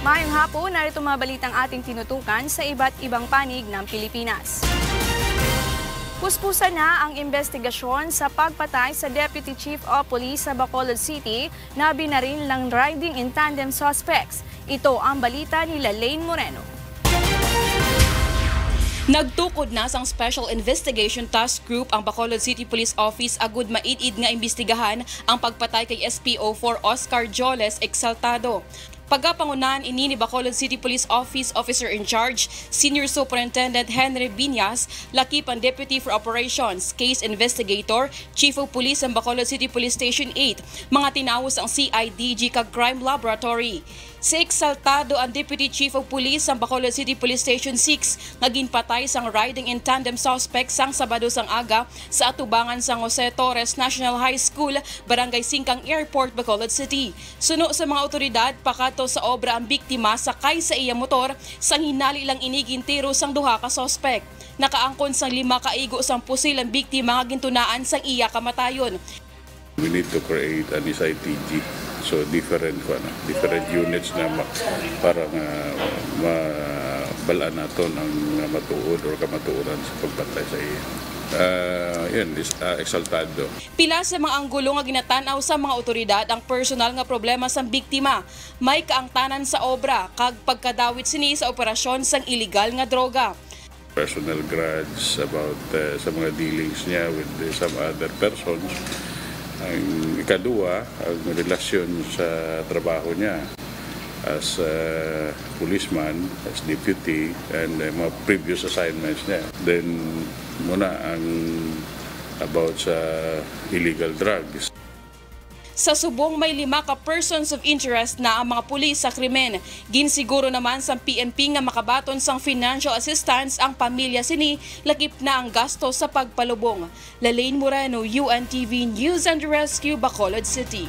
Mayang hapon, narito mga balitang ating tinutukan sa iba't ibang panig ng Pilipinas. Puspusan na ang investigasyon sa pagpatay sa Deputy Chief of Police sa Bacolod City na binaril ng riding in tandem suspects. Ito ang balita ni Lane Moreno. Nagtukod na sang Special Investigation Task Group ang Bacolod City Police Office agud maid-id nga imbestigahan ang pagpatay kay SPO4 Oscar Joles Exaltado. Pagkapangunahan ini ni Bacolod City Police Office Officer in Charge, Senior Superintendent Henry Binyas, lakip ang Deputy for Operations, Case Investigator, Chief of Police ng Bacolod City Police Station 8, mga tinawos ang CIDG kag Crime Laboratory. Si Exaltado ang Deputy Chief of Police ng Bacolod City Police Station 6 nga ginpatay sang riding in tandem suspect sang Sabado sang aga sa atubangan sang Jose Torres National High School, Barangay Singkang Airport, Bacolod City. Suno sa mga otoridad, pakato sa obra ang biktima sakay sa iya motor sang hinali lang inigintero sang duha ka suspect. Nakaangkon sang 5 kaigo sang pusil ang biktima nga gintunaan sang iya kamatayon. We need to create an SITG, so different units na para mabalaan nato ang matuod o kamatuoran sa pagpatay sa iya. Exaltado. Pila sa mga anggulo nga ginatanaw sa mga otoridad ang personal nga problema sa biktima. May kaangtanan sa obra kag pagkadawit sini sa operasyon sang illegal nga droga. Personal grudge about sa mga dealings niya with some other persons. Ang ikadua, ang relasyon sa trabaho niya as policeman, as deputy, and mga previous assignments niya. Then muna ang about sa illegal drugs. Sa subong may 5 ka persons of interest na ang mga pulis sa krimen. Ginsiguro naman sa PNP nga makabaton sang financial assistance ang pamilya sini, lakip na ang gasto sa pagpalubong. Lane Moreno, UNTV News and Rescue, Bacolod City.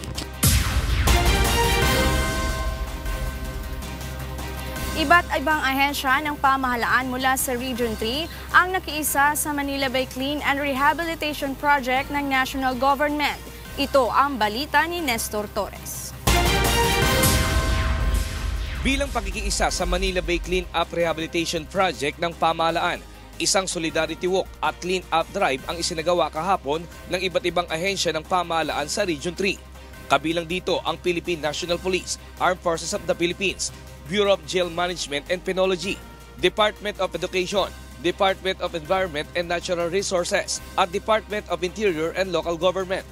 Iba't ibang ahensya ng pamahalaan mula sa Region 3 ang nakiisa sa Manila Bay Clean and Rehabilitation Project ng National Government. Ito ang balita ni Nestor Torres. Bilang pakikiisa sa Manila Bay Clean Up Rehabilitation Project ng pamahalaan, isang solidarity walk at clean up drive ang isinagawa kahapon ng iba't ibang ahensya ng pamahalaan sa Region 3. Kabilang dito ang Philippine National Police, Armed Forces of the Philippines, Bureau of Jail Management and Penology, Department of Education, Department of Environment and Natural Resources at Department of Interior and Local Government.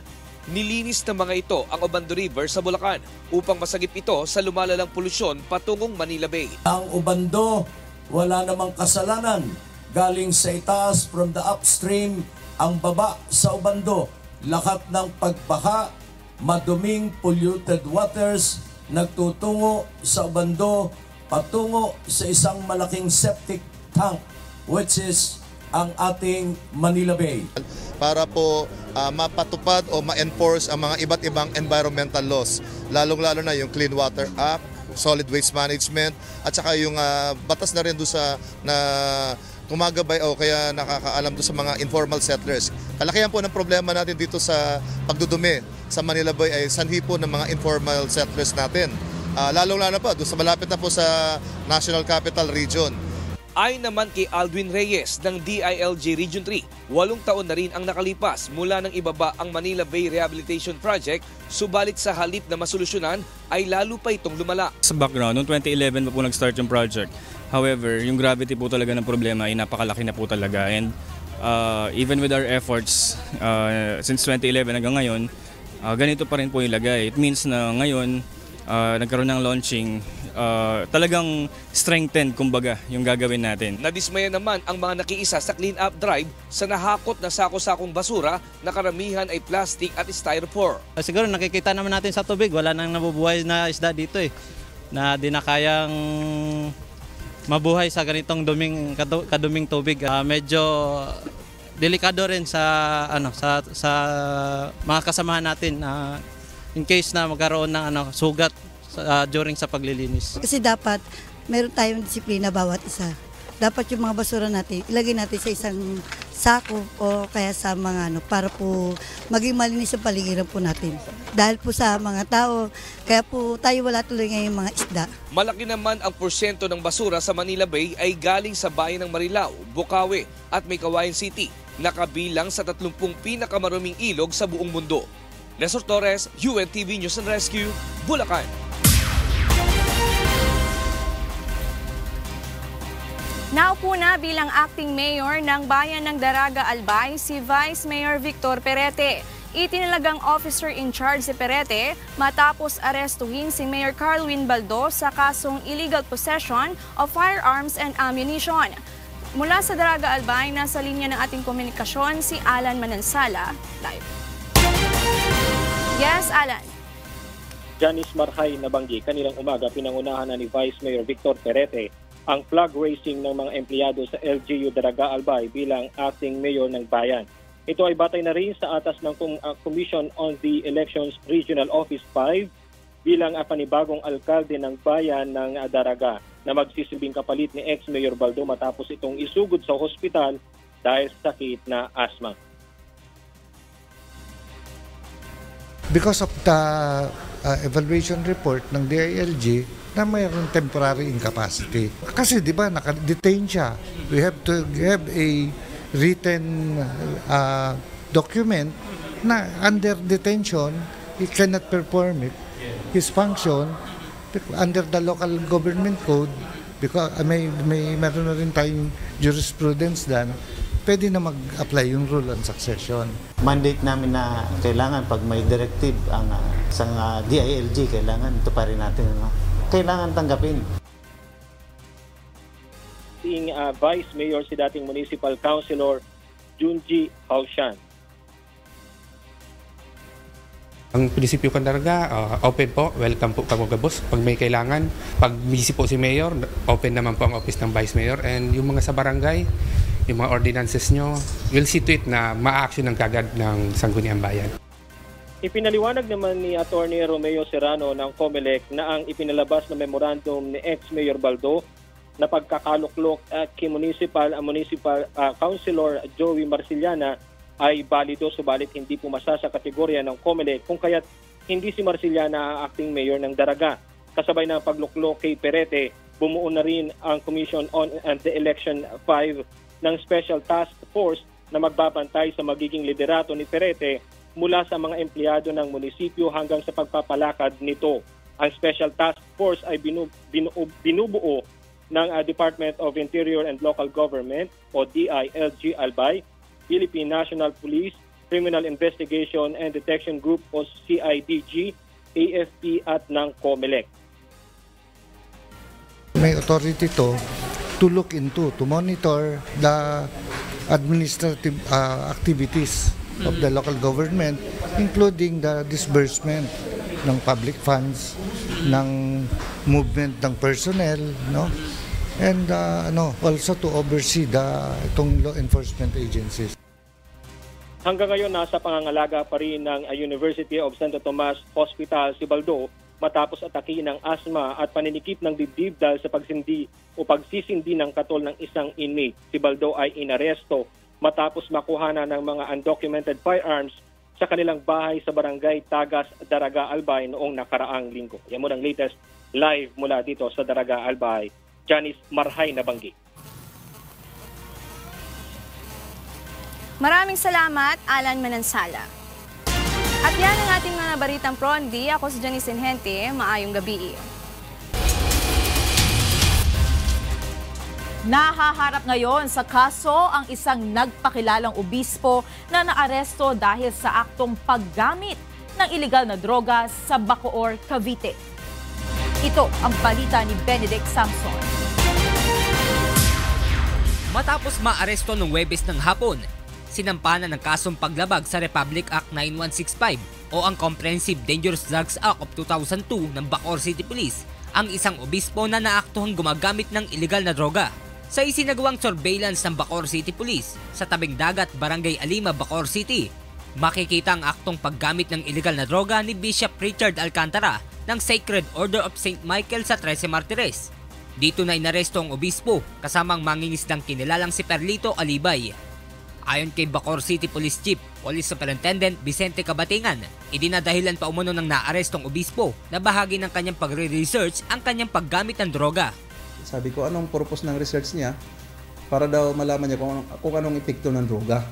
Nilinis ng mga ito ang Obando River sa Bulacan upang masagip ito sa lumalalang polusyon patungong Manila Bay. Ang Obando, wala namang kasalanan. Galing sa itaas from the upstream, ang baba sa Obando. Lakat ng pagbaha, maduming polluted waters, nagtutungo sa Obando patungo sa isang malaking septic tank which is ang ating Manila Bay. Para po mapatupad o ma-enforce ang mga iba't ibang environmental laws, lalong-lalo na yung Clean Water Act, Solid Waste Management, at saka yung batas na rin doon sa na tumagabay o kaya nakakaalam doon sa mga informal settlers. Kalakihan po ng problema natin dito sa pagdudumi sa Manila Bay ay sanhi po ng mga informal settlers natin. Lalong-lalo pa doon sa malapit na po sa National Capital Region. Ay naman kay Aldwin Reyes ng DILG Region 3, 8 taon na rin ang nakalipas mula nang ibaba ang Manila Bay Rehabilitation Project, subalit sa halip na masolusyonan ay lalo pa itong lumala. Sa background, noong 2011 pa po nag-start yung project. However, yung gravity po talaga ng problema ay napakalaki na po talaga. And even with our efforts, since 2011 hanggang ngayon, ganito pa rin po ilagay. It means na ngayon, nagkaroon ng launching, talagang strengthened kumbaga yung gagawin natin. Nadismaya naman ang mga nakiisa sa clean up drive sa nahakot na sako-sakong basura na karamihan ay plastic at styrofoam. Siguro nakikita naman natin sa tubig, wala nang nabubuhay na isda dito na di na kayang mabuhay sa ganitong kaduming tubig. Medyo delikado rin sa sa mga kasamahan natin in case na magkaroon ng sugat during sa paglilinis. Kasi dapat meron tayong disiplina bawat isa. dapat yung mga basura natin, ilagay natin sa isang sako o kaya sa mga para po maging malinis yung paligiran po natin. Dahil po sa mga tao, kaya po tayo wala tuloy ngayon mga isda. Malaki naman ang porsyento ng basura sa Manila Bay ay galing sa bayan ng Marilao, Bukawi at Maykawayan City, nakabilang sa 30 pinakamaruming ilog sa buong mundo. Nestor Torres, UNTV News and Rescue, Bulacan. Naupo na bilang acting mayor ng bayan ng Daraga Albay si Vice Mayor Victor Perete. Itinalagang officer in charge si Perete matapos arestuhin si Mayor Carlwin Baldo sa kasong illegal possession of firearms and ammunition. Mula sa Daraga Albay, nasa linya ng ating komunikasyon si Alan Manansala. Live. Yes, Alan. Janice Marhay nabanggi kanilang umaga pinangunahan na ni Vice Mayor Victor Perete ang flag raising ng mga empleyado sa LGU Daraga Albay bilang acting mayor ng bayan. Ito ay batay na rin sa atas ng Commission on the Elections Regional Office 5 bilang panibagong alkalde ng bayan ng Daraga na magsisilbing kapalit ni ex-Mayor Baldo matapos itong isugod sa hospital dahil sa sakit na asthma. Because of the evaluation report ng DILG na mayroong temporary incapacity. Kasi di ba naka-detain siya. We have to have a written document na under detention, he cannot perform it. His function under the local government code, because meron na rin tayong jurisprudence dan, pwede na mag-apply yung rule on succession. Mandate namin na kailangan pag may directive ang isang DILG, kailangan ito pa rin natin. Kailangan tanggapin. Seeing Vice Mayor si dating Municipal Councilor Junji Haushan. Ang Prinsipyo Daraga, open po, welcome po pag-magabos. Pag may kailangan, pag busy po si Mayor, open naman po ang office ng Vice Mayor. And yung mga sa barangay, yung mga ordinances nyo, we'll see to it na ma-action ng kagad ng Sangguniang Bayan. Ipinaliwanag naman ni Atty. Romeo Serrano ng COMELEC na ang ipinalabas na memorandum ni ex-Mayor Baldo na pagkakaluklok kay Municipal Councilor Joey Marciliana ay balido subalit hindi pumasa sa kategorya ng COMELEC kung kaya't hindi si Marciliana ang acting mayor ng Daraga. Kasabay ng pagluklok kay Perete, bumuo na rin ang Commission on the Election 5 ng Special Task Force na magbabantay sa magiging liderato ni Perete mula sa mga empleyado ng munisipyo hanggang sa pagpapalakad nito. Ang Special Task Force ay binubuo ng Department of Interior and Local Government o DILG Albay, Philippine National Police, Criminal Investigation and Detection Group o CIDG, AFP at ng COMELEC. May authority to look into, to monitor the administrative activities of the local government, including the disbursement ng public funds, ng movement ng personnel, no? And also to oversee itong law enforcement agencies. Hanggang ngayon, nasa pangangalaga pa rin ng University of Santo Tomas Hospital si Baldo matapos atake ng asthma at paninikip ng dibdib dahil sa pagsisindi ng katol ng isang inmate. Si Baldo ay inaresto matapos makuhanan ng mga undocumented firearms sa kanilang bahay sa barangay Tagas, Daraga Albay noong nakaraang linggo. Yan mo ang latest live mula dito sa Daraga Albay. Janice Marhay nabanggi. Maraming salamat, Alan Manansala. At yan ang ating mga balitang Prondi. Ako si Janice Inhente. Maayong gabi. Nahaharap ngayon sa kaso ang isang nagpakilalang obispo na naaresto dahil sa aktong paggamit ng ilegal na droga sa Bacoor, Cavite. Ito ang balita ni Benedict Samson. Matapos maaresto noong Huwebes ng hapon, sinampanan ng kasong paglabag sa Republic Act 9165 o ang Comprehensive Dangerous Drugs Act of 2002 ng Bacoor City Police ang isang obispo na naaktuhang gumagamit ng ilegal na droga. Sa isinagawang surveillance ng Bacoor City Police sa tabing dagat Barangay Alima, Bacoor City, makikita ang aktong paggamit ng ilegal na droga ni Bishop Richard Alcantara ng Sacred Order of St. Michael sa 13 Martires. Dito na inaresto ang obispo kasamang mangingisdang kinilalang si Perlito Alibay. Ayon kay Bacoor City Police Chief, Police Superintendent Vicente Cabatingan, idinadahilan pa umano ng naarestong obispo na bahagi ng kanyang pagre-research ang kanyang paggamit ng droga. Sabi ko, anong purpose ng research niya? Para daw malaman niya kung anong epekto ng droga.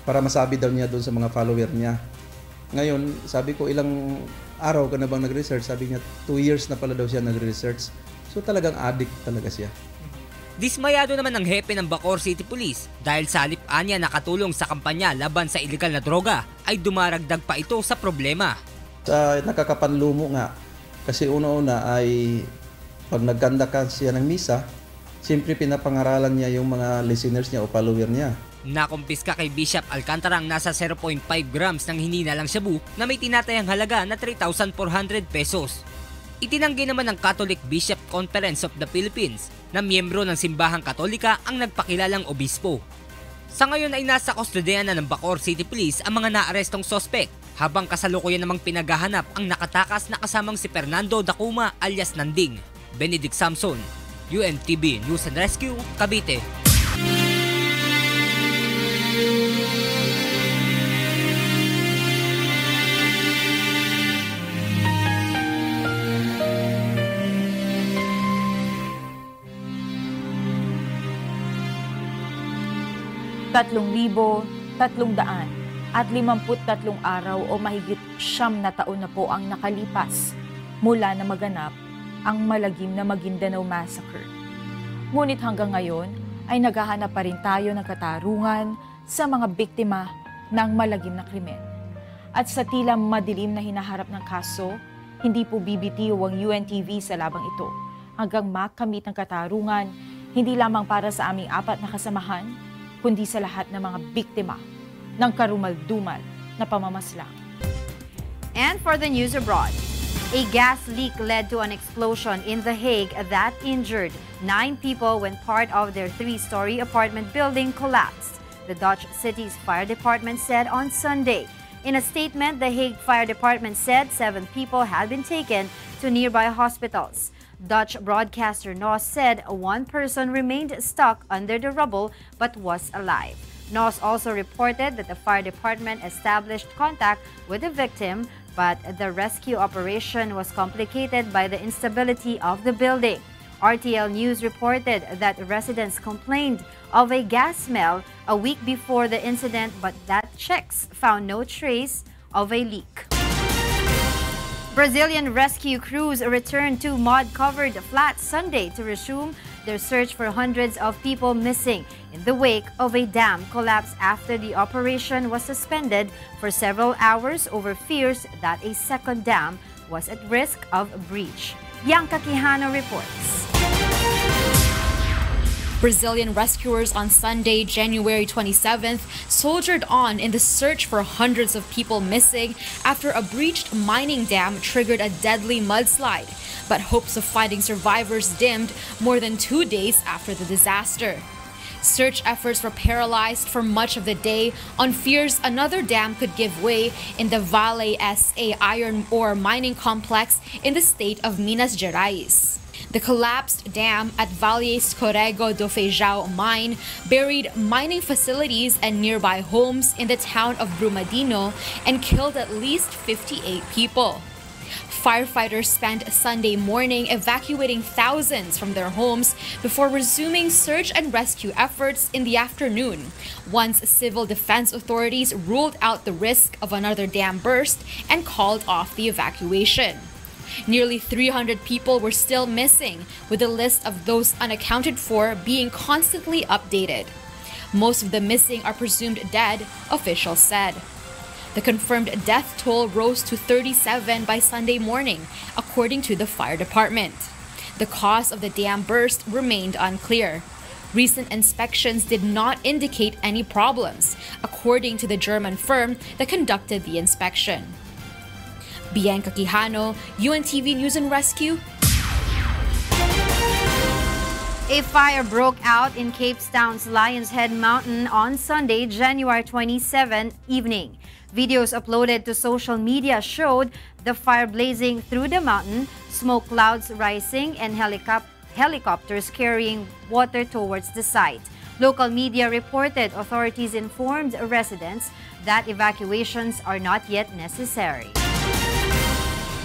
Para masabi daw niya doon sa mga follower niya. Ngayon, sabi ko, ilang araw ka na bang nag-research? Sabi niya, 2 years na pala daw siya nag-research. So talagang addict talaga siya. Dismayado naman ang hepe ng Bacoor City Police dahil sa halip-an niya nakatulong sa kampanya laban sa illegal na droga ay dumaragdag pa ito sa problema. Sa nakakapanlumo nga, kasi una-una ay pag nagkanda ka siya ng misa, siyempre pinapangaralan niya yung mga listeners niya o follower niya. Nakumpiska kay Bishop Alcantara ang nasa 0.5 grams ng hininalang shabu na may tinatayang halaga na 3,400 pesos. Itinanggi naman ng Catholic Bishop Conference of the Philippines na miyembro ng simbahang Katolika ang nagpakilalang obispo. Sa ngayon ay nasa kustodiya na ng Bacoor City Police ang mga naarestong sospek habang kasalukuyan namang pinaghahanap ang nakatakas na kasamang si Fernando Dacuma alias Nanding. Benedict Samson, UNTV News and Rescue, Cavite. at 53 araw o mahigit 9 na taon na po ang nakalipas mula na maganap ang malagim na Maguindanao Massacre. Ngunit hanggang ngayon ay naghahanap pa rin tayo ng katarungan sa mga biktima ng malagim na krimen. At sa tila madilim na hinaharap ng kaso, hindi po bibitiw ang UNTV sa labang ito hanggang makamit ang katarungan hindi lamang para sa aming 4 na kasamahan, kundi sa lahat ng mga biktima ng karumal-dumal na pamamaslang. And for the news abroad, a gas leak led to an explosion in The Hague that injured 9 people when part of their 3-story apartment building collapsed, the Dutch city's fire department said on Sunday. In a statement, The Hague Fire Department said 7 people had been taken to nearby hospitals. Dutch broadcaster NOS said 1 person remained stuck under the rubble but was alive. NOS also reported that the fire department established contact with the victim, but the rescue operation was complicated by the instability of the building. RTL News reported that residents complained of a gas smell a week before the incident, but that checks found no trace of a leak. Brazilian rescue crews returned to mud-covered flats Sunday to resume their search for hundreds of people missing in the wake of a dam collapse after the operation was suspended for several hours over fears that a second dam was at risk of breach. Bianca Quijano reports. Brazilian rescuers on Sunday, January 27th, soldiered on in the search for hundreds of people missing after a breached mining dam triggered a deadly mudslide. But hopes of finding survivors dimmed more than 2 days after the disaster. Search efforts were paralyzed for much of the day on fears another dam could give way in the Vale SA iron ore mining complex in the state of Minas Gerais. The collapsed dam at Vale Escorrego do Feijão mine buried mining facilities and nearby homes in the town of Brumadinho and killed at least 58 people. Firefighters spent Sunday morning evacuating thousands from their homes before resuming search and rescue efforts in the afternoon, once civil defense authorities ruled out the risk of another dam burst and called off the evacuation. Nearly 300 people were still missing, with a list of those unaccounted for being constantly updated. Most of the missing are presumed dead, officials said. The confirmed death toll rose to 37 by Sunday morning, according to the fire department. The cause of the dam burst remained unclear. Recent inspections did not indicate any problems, according to the German firm that conducted the inspection. Bianca Quijano, UNTV News and Rescue. A fire broke out in Cape Town's Lion's Head Mountain on Sunday, January 27 evening. Videos uploaded to social media showed the fire blazing through the mountain, smoke clouds rising, and helicopters carrying water towards the site. Local media reported authorities informed residents that evacuations are not yet necessary.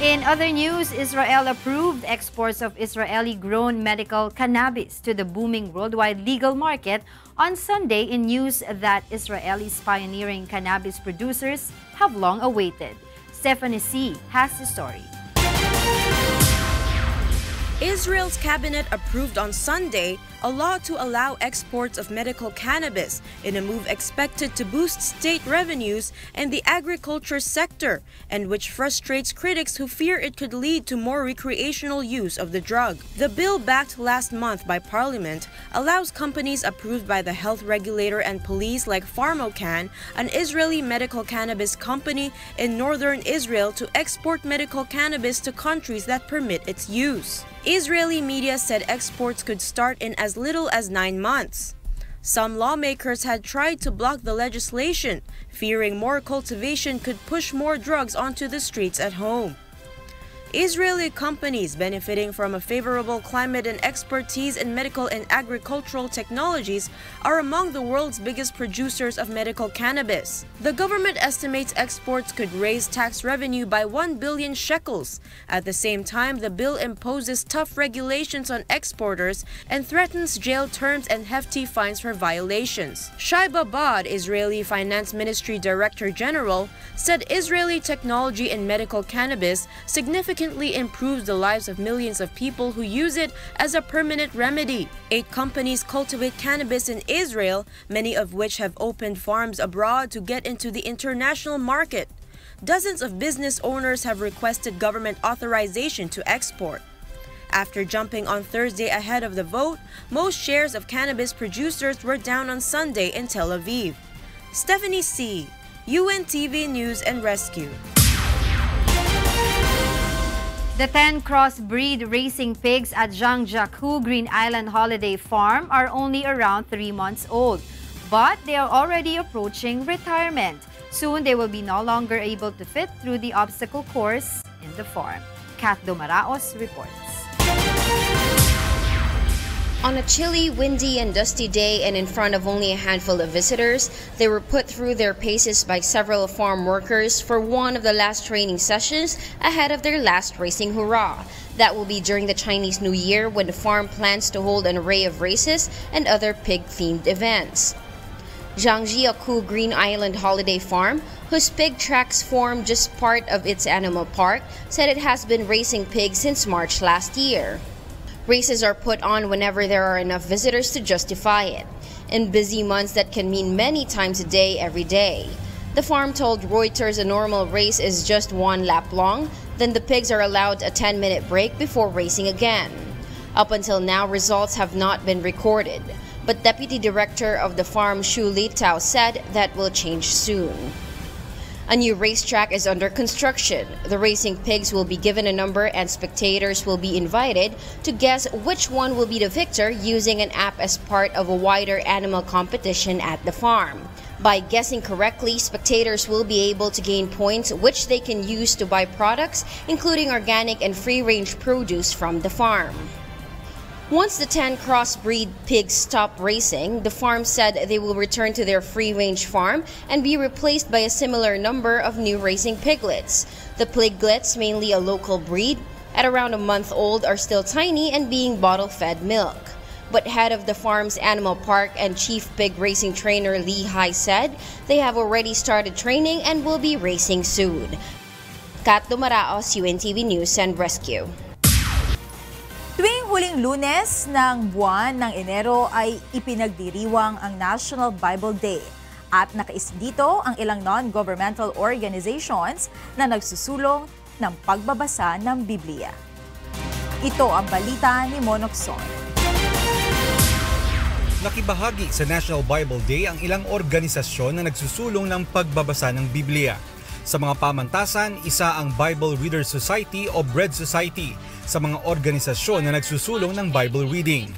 In other news, Israel approved exports of Israeli-grown medical cannabis to the booming worldwide legal market on Sunday in news that Israel's pioneering cannabis producers have long awaited. Stephanie C. has the story. Israel's cabinet approved on Sunday a law to allow exports of medical cannabis in a move expected to boost state revenues and the agriculture sector, and which frustrates critics who fear it could lead to more recreational use of the drug. The bill, backed last month by Parliament, allows companies approved by the health regulator and police like Pharmacan, an Israeli medical cannabis company in northern Israel, to export medical cannabis to countries that permit its use. Israeli media said exports could start in as little as 9 months. Some lawmakers had tried to block the legislation, fearing more cultivation could push more drugs onto the streets at home. Israeli companies benefiting from a favorable climate and expertise in medical and agricultural technologies are among the world's biggest producers of medical cannabis. The government estimates exports could raise tax revenue by 1 billion shekels. At the same time, the bill imposes tough regulations on exporters and threatens jail terms and hefty fines for violations. Shai Babad, Israeli Finance Ministry Director General, said Israeli technology in medical cannabis significantly improves the lives of millions of people who use it as a permanent remedy. 8 companies cultivate cannabis in Israel, many of which have opened farms abroad to get into the international market. Dozens of business owners have requested government authorization to export. After jumping on Thursday ahead of the vote, most shares of cannabis producers were down on Sunday in Tel Aviv. Stephanie C., UNTV News and Rescue. The 10 crossbreed racing pigs at Zhangjiakou Green Island Holiday Farm are only around 3 months old, but they are already approaching retirement. Soon they will be no longer able to fit through the obstacle course in the farm. Kat Domaraos reports. On a chilly, windy, and dusty day and in front of only a handful of visitors, they were put through their paces by several farm workers for one of the last training sessions ahead of their last racing hurrah. That will be during the Chinese New Year, when the farm plans to hold an array of races and other pig-themed events. Zhangjiakou Green Island Holiday Farm, whose pig tracks form just part of its animal park, said it has been racing pigs since March last year. Races are put on whenever there are enough visitors to justify it. In busy months, that can mean many times a day, every day. The farm told Reuters a normal race is just 1 lap long, then the pigs are allowed a 10-minute break before racing again. Up until now, results have not been recorded, but Deputy Director of the farm, Shu Litao, said that will change soon. A new racetrack is under construction. The racing pigs will be given a number and spectators will be invited to guess which one will be the victor using an app as part of a wider animal competition at the farm. By guessing correctly, spectators will be able to gain points which they can use to buy products, including organic and free-range produce from the farm. Once the 10 crossbreed pigs stop racing, the farm said they will return to their free-range farm and be replaced by a similar number of new racing piglets. The piglets, mainly a local breed, at around a month old, are still tiny and being bottle-fed milk. But head of the farm's animal park and chief pig racing trainer Lee Hai said they have already started training and will be racing soon. Kat Dumaraos, UNTV News and Rescue. Tuwing huling Lunes ng buwan ng Enero ay ipinagdiriwang ang National Bible Day at nakais dito ang ilang non-governmental organizations na nagsusulong ng pagbabasa ng Biblia. Ito ang balita ni Monokson. Nakibahagi sa National Bible Day ang ilang organisasyon na nagsusulong ng pagbabasa ng Biblia. Sa mga pamantasan, isa ang Bible Reader Society o Bread Society sa mga organisasyon na nagsusulong ng Bible reading.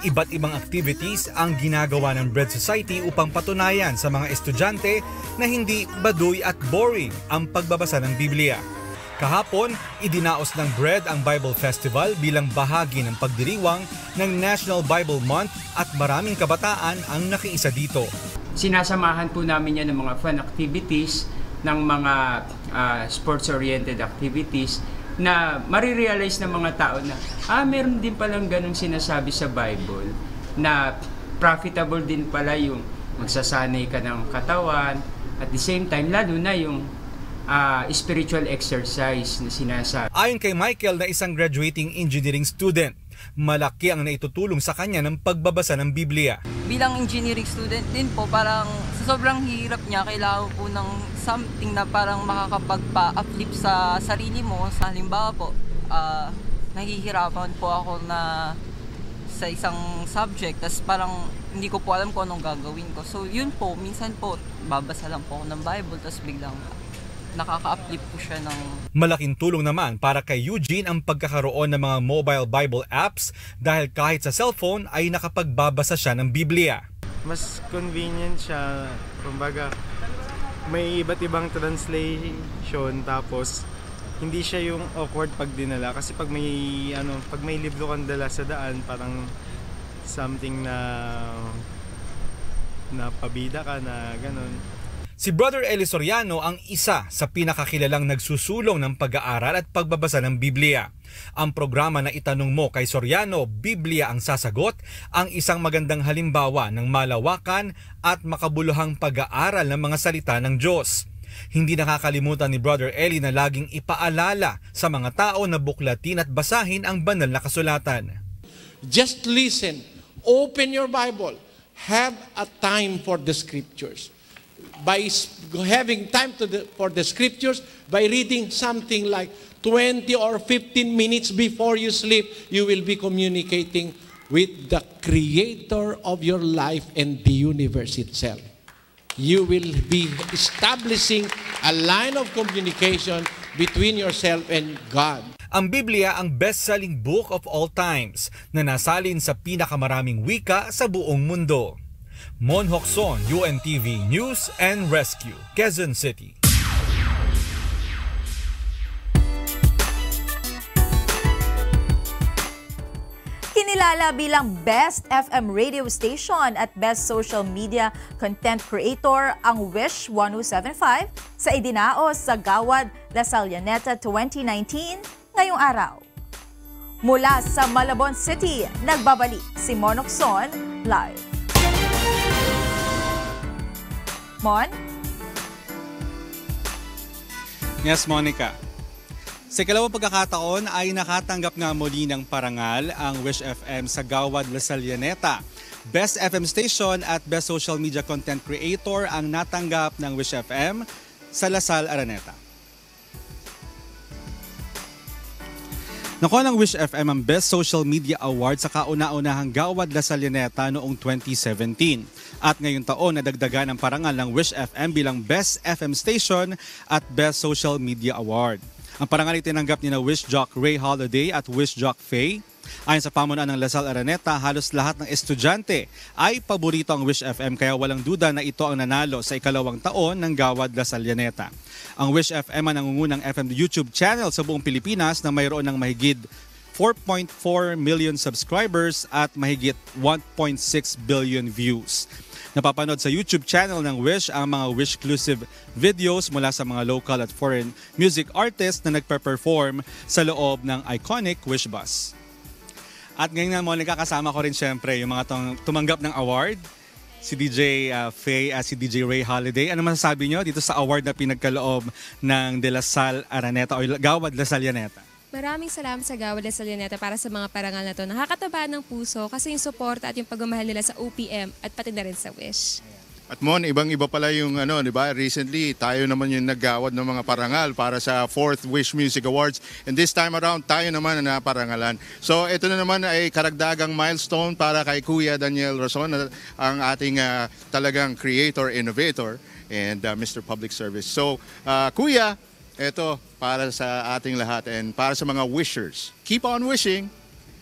Iba't ibang activities ang ginagawa ng Bread Society upang patunayan sa mga estudyante na hindi baduy at boring ang pagbabasa ng Biblia. Kahapon, idinaos ng BRED ang Bible Festival bilang bahagi ng pagdiriwang ng National Bible Month at maraming kabataan ang nakiisa dito. Sinasamahan po namin yan ng mga fun activities, ng mga sports-oriented activities na marirealize ng mga tao na meron din palang ganong sinasabi sa Bible na profitable din pala yung magsasanay ka ng katawan at the same time lalo na yung spiritual exercise na sinasabi. Ayon kay Michael na isang graduating engineering student, malaki ang naitutulong sa kanya ng pagbabasa ng Biblia. Bilang engineering student din po, parang sa sobrang hirap niya, kailangan po ng something na parang makakapagpa-uplift sa sarili mo. Sa halimbawa po, nahihirapan po ako na sa isang subject, tas parang hindi ko po alam kung anong gagawin ko. So yun po, minsan po, babasa lang po ako ng Bible, tas biglang nakaka-uplift po siya ng... Malaking tulong naman para kay Eugene ang pagkakaroon ng mga mobile Bible apps dahil kahit sa cellphone ay nakapagbabasa siya ng Biblia. Mas convenient siya, kumbaga may iba't ibang translation, tapos hindi siya yung awkward pag dinala kasi pag may libro kang dala sa daan, parang something na pabida ka na ganun. Si Brother Eli Soriano ang isa sa pinakakilalang nagsusulong ng pag-aaral at pagbabasa ng Biblia. Ang programa na Itanong Mo kay Soriano, Biblia ang Sasagot, ang isang magandang halimbawa ng malawakan at makabuluhang pag-aaral ng mga salita ng Diyos. Hindi nakakalimutan ni Brother Eli na laging ipaalala sa mga tao na buklatin at basahin ang banal na kasulatan. Just listen, open your Bible, have a time for the scriptures. By having time for the scriptures, by reading something like 20 or 15 minutes before you sleep, you will be communicating with the Creator of your life and the universe itself. You will be establishing a line of communication between yourself and God. Ang Biblia ang best-selling book of all times na nasalin sa pinakamaraming wika sa buong mundo. Mon Hocson, UNTV News and Rescue, Quezon City. Kinilala bilang Best FM Radio Station at Best Social Media Content Creator ang Wish 1075 sa idinaos sa Gawad Lasal Llaneta 2019 ngayong araw. Mula sa Malabon City, nagbabalik si Mon Hocson live. Mon? Yes, Monica. Sa ikalawang pagkakataon ay nakatanggap nga muli ng parangal ang Wish FM sa Gawad Lasal Llaneta. Best FM Station at Best Social Media Content Creator ang natanggap ng Wish FM sa Lasal Araneta. Nakuha ng Wish FM ang Best Social Media Award sa kauna-unahang Gawad Lasal Llaneta noong 2017. At ngayong taon, nadagdagan ang parangal ng Wish FM bilang Best FM Station at Best Social Media Award. Ang parangal ay tinanggap ni na Wish Jock Ray Holiday at Wish Jock Faye. Ayon sa pamunuan ng Lasal Araneta, halos lahat ng estudyante ay paborito ang Wish FM kaya walang duda na ito ang nanalo sa ikalawang taon ng Gawad Lasal Llaneta. Ang Wish FM ang nangungunang FM YouTube channel sa buong Pilipinas na mayroon ng mahigit 4.4 million subscribers at mahigit 1.6 billion views. Napapanood sa YouTube channel ng Wish ang mga Wish-exclusive videos mula sa mga local at foreign music artists na nagpe-perform sa loob ng iconic Wish Bus. At ngayon nga, Monica, kasama ko rin syempre yung mga tumanggap ng award. Si DJ Faye at si DJ Ray Holiday. Ano masasabi nyo dito sa award na pinagkaloob ng De La Salle Araneta o Gawad Lasal Llaneta? Maraming salamat sa Gawad Lasal Llaneta para sa mga parangal na to. Nakakataba ng puso kasi yung suporta at yung pagmamahal nila sa OPM at pati na rin sa Wish. At Mon, ibang-iba pala yung di ba? Recently, tayo naman yung naggawad ng mga parangal para sa 4th Wish Music Awards. And this time around, tayo naman na naparangalan. So ito na naman ay karagdagang milestone para kay Kuya Daniel Rason, ang ating talagang creator, innovator, and Mr. Public Service. So Kuya, ito para sa ating lahat and para sa mga wishers. Keep on wishing.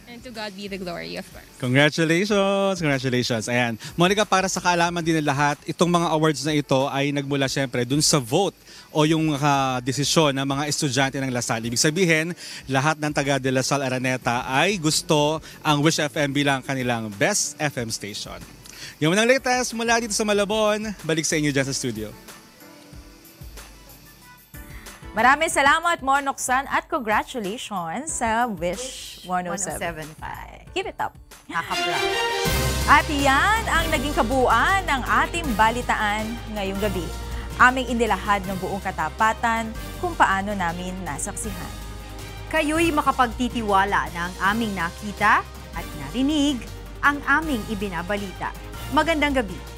And to God be the glory, of course. Congratulations! Congratulations! Ayan. Monica, para sa kaalaman din ng lahat, itong mga awards na ito ay nagmula syempre dun sa vote o yung desisyon ng mga estudyante ng Lasal. Ibig sabihin, lahat ng taga de Lasal Araneta ay gusto ang Wish FM bilang kanilang best FM station. Yung mga latest mula dito sa Malabon, balik sa inyo dyan sa studio. Maraming salamat, Monoksan, at congratulations sa Wish 107.5. Keep it up. Nakaka-proud. At yan ang naging kabuuan ng ating balitaan ngayong gabi. Aming inilahad ng buong katapatan kung paano namin nasaksihan. Kayo'y makapagtitiwala na ang aming nakita at narinig ang aming ibinabalita. Magandang gabi.